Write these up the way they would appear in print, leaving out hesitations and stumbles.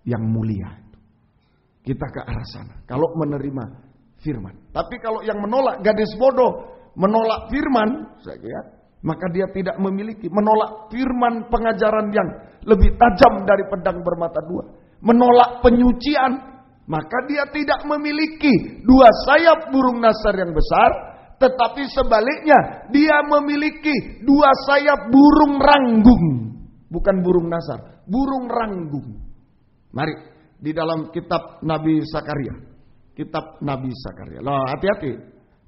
yang mulia. Kita ke arah sana kalau menerima firman. Tapi kalau yang menolak, gadis bodoh menolak firman, saya kira, maka dia tidak memiliki, menolak firman pengajaran yang lebih tajam dari pedang bermata dua, menolak penyucian, maka dia tidak memiliki dua sayap burung nasar yang besar, tetapi sebaliknya dia memiliki dua sayap burung ranggung, bukan burung nasar, burung ranggung. Mari di dalam kitab Nabi Sakaria, kitab Nabi Sakaria. Loh, hati-hati,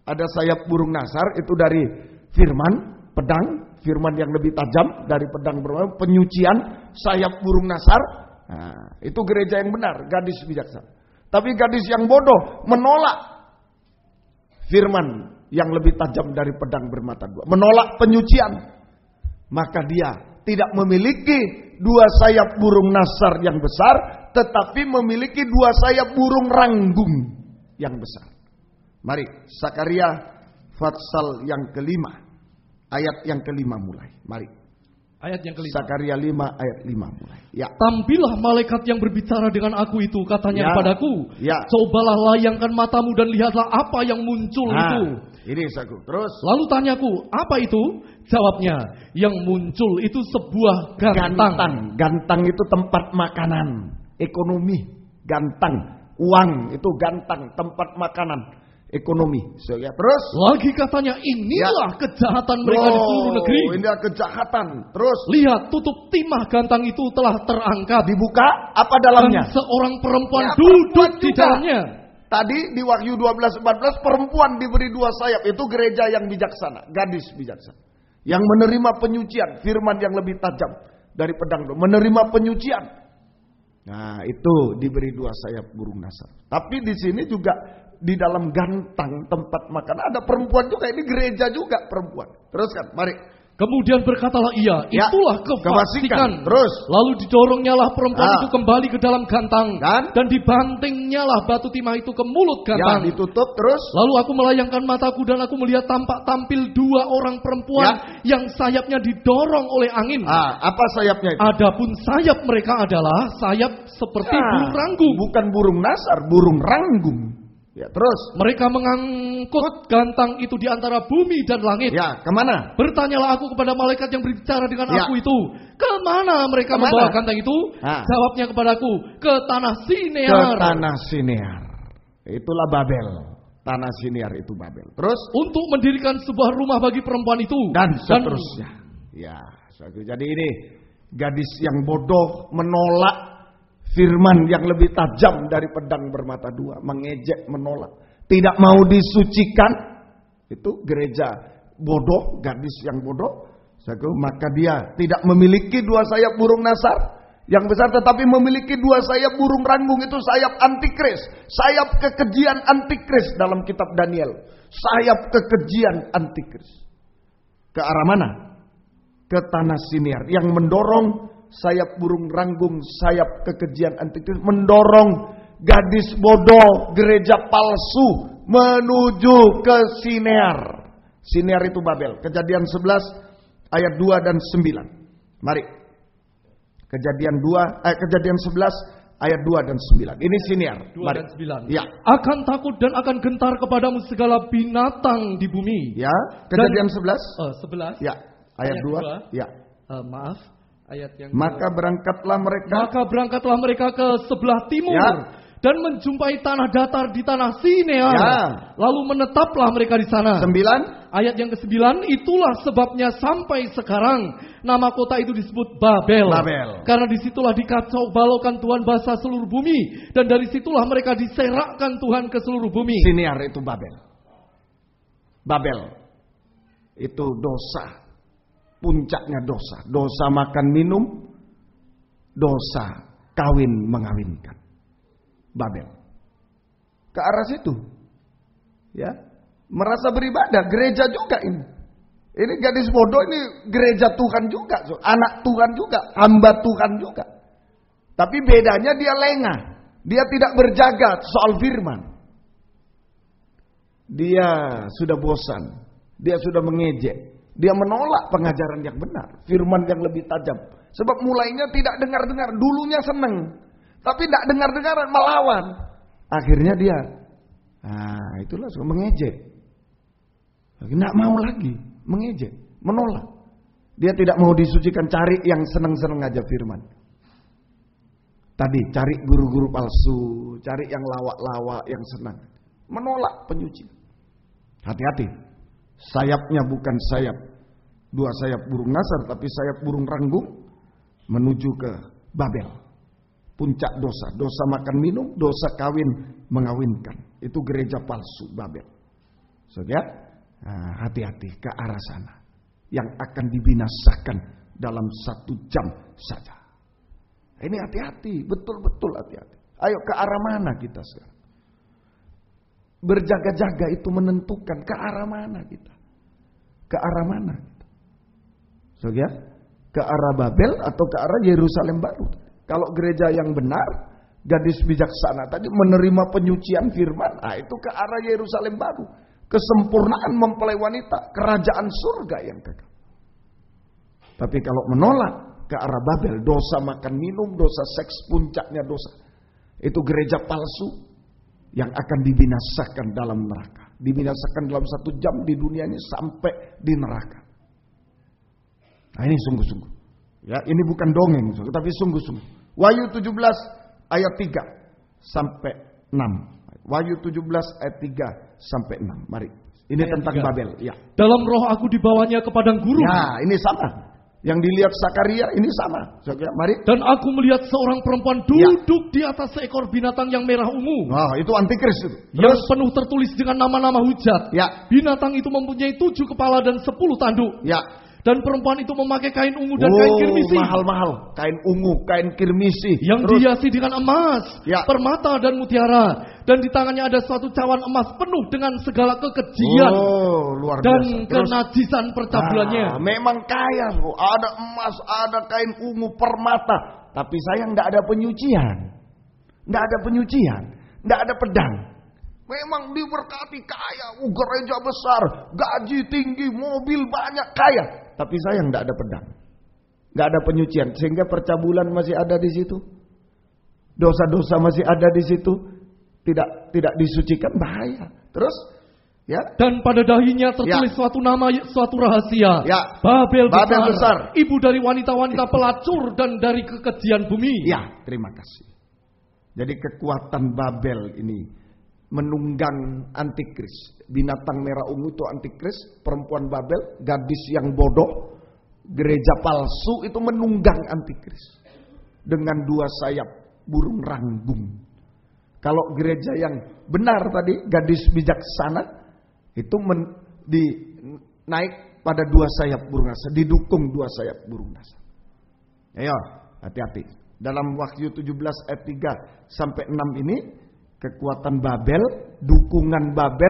ada sayap burung nasar itu dari firman, pedang, firman yang lebih tajam dari pedang bermata, penyucian, sayap burung nasar. Nah, itu gereja yang benar, gadis bijaksana. Tapi gadis yang bodoh menolak firman yang lebih tajam dari pedang bermata dua, menolak penyucian, maka dia tidak memiliki dua sayap burung nasar yang besar, tetapi memiliki dua sayap burung ranggung yang besar. Mari, Sakaria pasal yang kelima, ayat yang kelima mulai. Mari. Ayat yang kelima. Sakaria 5 ayat 5 mulai. Ya. Tampillah malaikat yang berbicara dengan aku itu, katanya kepadaku. Ya. Cobalah layangkan matamu dan lihatlah apa yang muncul itu. Ini saku. Terus. Lalu tanyaku, apa itu? Jawabnya, yang muncul itu sebuah gantang. Gantang itu tempat makanan, ekonomi. Gantang, uang itu gantang, tempat makanan, ekonomi. So, ya. Terus. Lagi katanya, inilah kejahatan mereka di seluruh negeri. Inilah kejahatan. Terus. Lihat, tutup timah gantang itu telah terangkat. Dibuka, apa dalamnya? Dan seorang perempuan duduk di dalamnya. Tadi di Wahyu 12:14 perempuan diberi dua sayap. Itu gereja yang bijaksana, gadis bijaksana, yang menerima penyucian, firman yang lebih tajam dari pedang, menerima penyucian. Nah, itu diberi dua sayap burung nasar. Tapi di sini juga di dalam gantang tempat makan ada perempuan juga. Ini gereja juga perempuan. Teruskan, mari. Kemudian berkatalah ia, itulah kefasikan. Terus. Lalu didoronnyalah perempuan itu kembali ke dalam gantang. Dan dibantingnyalah batu timah itu ke mulut gantang. Ya, ditutup terus. Lalu aku melayangkan mataku dan aku melihat tampak tampil dua orang perempuan yang sayapnya didorong oleh angin. Apa sayapnya itu? Adapun sayap mereka adalah sayap seperti burung ranggung. Bukan burung nasar, burung ranggung. Ya, terus. Mereka mengangkut gantang itu di antara bumi dan langit. Ya, kemana? Bertanyalah aku kepada malaikat yang berbicara dengan aku itu, kemana mereka membawa gantang itu? Jawabnya kepadaku, ke tanah Sinear. Ke tanah Sinear. Itulah Babel. Tanah Sinear itu Babel. Terus? Untuk mendirikan sebuah rumah bagi perempuan itu. Dan seterusnya. Ya, jadi ini gadis yang bodoh menolak firman yang lebih tajam dari pedang bermata dua, mengejek, menolak, tidak mau disucikan. Itu gereja bodoh, gadis yang bodoh. Maka dia tidak memiliki dua sayap burung nasar yang besar, tetapi memiliki dua sayap burung ranggung. Itu sayap antikris, sayap kekejian antikris dalam kitab Daniel. Sayap kekejian antikris. Ke arah mana? Ke tanah Sinear yang mendorong sayap burung ranggung, sayap kekejian antikris, mendorong gadis bodoh, gereja palsu menuju ke Sinear. Sinear itu Babel. Kejadian 11 ayat 2 dan 9. Mari. Kejadian 11 ayat 2 dan 9. Ini Sinear. 2 dan 9. Ya. Akan takut dan akan gentar kepadamu segala binatang di bumi. Ya. Kejadian 11. 11. Ya. Ayat 2. Ya. Maaf. Ayat yang Maka berangkatlah mereka ke sebelah timur dan menjumpai tanah datar di tanah Sinear. Lalu menetaplah mereka di sana. 9. Ayat yang ke-9, itulah sebabnya sampai sekarang nama kota itu disebut Babel. Karena disitulah dikacau balaukan Tuhan bangsa seluruh bumi, dan dari situlah mereka diserakkan Tuhan ke seluruh bumi. Sinear itu Babel. Babel itu dosa. Puncaknya dosa. Dosa makan minum. Dosa kawin mengawinkan. Babel. Ke arah situ. Ya. Merasa beribadah. Gereja juga ini. Ini gadis bodoh, ini gereja Tuhan juga. Anak Tuhan juga. Hamba Tuhan juga. Tapi bedanya dia lengah. Dia tidak berjaga soal firman. Dia sudah bosan. Dia sudah mengejek. Dia menolak pengajaran yang benar, firman yang lebih tajam. Sebab mulainya tidak dengar-dengar, dulunya senang. Tapi tidak dengar-dengaran, melawan. Akhirnya dia, itulah mengejek. Tidak mau lagi, mengejek, menolak. Dia tidak mau disucikan, cari yang seneng-seneng aja firman. Tadi cari guru-guru palsu, cari yang lawak-lawak, yang senang. Menolak penyucian. Hati-hati, sayapnya bukan sayap dua sayap burung nasar, tapi sayap burung ranggung menuju ke Babel. Puncak dosa, dosa makan minum, dosa kawin mengawinkan. Itu gereja palsu Babel. Saudara, hati-hati ke arah sana. Yang akan dibinasakan dalam 1 jam saja. Ini hati-hati, betul-betul hati-hati. Ayo ke arah mana kita sekarang? Berjaga-jaga itu menentukan ke arah mana kita. Ke arah mana kita. Saudara, ke arah Babel atau ke arah Yerusalem baru. Kalau gereja yang benar, gadis bijaksana tadi menerima penyucian firman, itu ke arah Yerusalem baru. Kesempurnaan mempelai wanita, kerajaan surga yang kekal. Tapi kalau menolak ke arah Babel, dosa makan minum, dosa seks, puncaknya dosa. Itu gereja palsu yang akan dibinasakan dalam neraka. Dibinasakan dalam 1 jam di dunia ini sampai di neraka. Nah ini sungguh-sungguh. Ya, ini bukan dongeng, tapi sungguh-sungguh. Wahyu 17 ayat 3 sampai 6. Wahyu 17 ayat 3 sampai 6. Mari. Ini ayat tentang 3. Babel, ya. Dalam roh aku dibawanya ke padang gurun. Ya, ini sama. Yang dilihat Sakaria ini sama. Mari. Dan aku melihat seorang perempuan duduk di atas seekor binatang yang merah ungu. Itu antikris itu. Yang penuh tertulis dengan nama-nama hujat. Ya. Binatang itu mempunyai 7 kepala dan 10 tanduk. Ya. Dan perempuan itu memakai kain ungu dan kain kirmisi. Mahal-mahal. Kain ungu, kain kirmisi. Yang dihiasi dengan emas, permata dan mutiara. Dan di tangannya ada suatu cawan emas penuh dengan segala kekejian. Luar biasa. Dan kenajisan percabulannya. Memang kaya. Ada emas, ada kain ungu, permata. Tapi sayang tidak ada penyucian. Tidak ada penyucian. Tidak ada pedang. Memang diberkati kaya. Gereja besar. Gaji tinggi. Mobil banyak kaya. Tapi sayang tidak ada pedang, tidak ada penyucian, sehingga percabulan masih ada di situ, dosa-dosa masih ada di situ, tidak disucikan, bahaya. Terus, ya. Dan pada dahinya tertulis suatu nama, suatu rahasia. Ya. Babel besar, ibu dari wanita-wanita pelacur dan dari kekejian bumi. Ya, terima kasih. Jadi kekuatan Babel ini menunggang antikris. Binatang merah ungu itu antikris, perempuan Babel, gadis yang bodoh, gereja palsu itu menunggang antikris dengan 2 sayap burung ranggung. Kalau gereja yang benar tadi, gadis bijaksana, itu naik pada 2 sayap burung nasar, didukung 2 sayap burung nasar. Ayo, hati-hati. Dalam Wahyu 17 ayat 3 sampai 6 ini, kekuatan Babel, dukungan Babel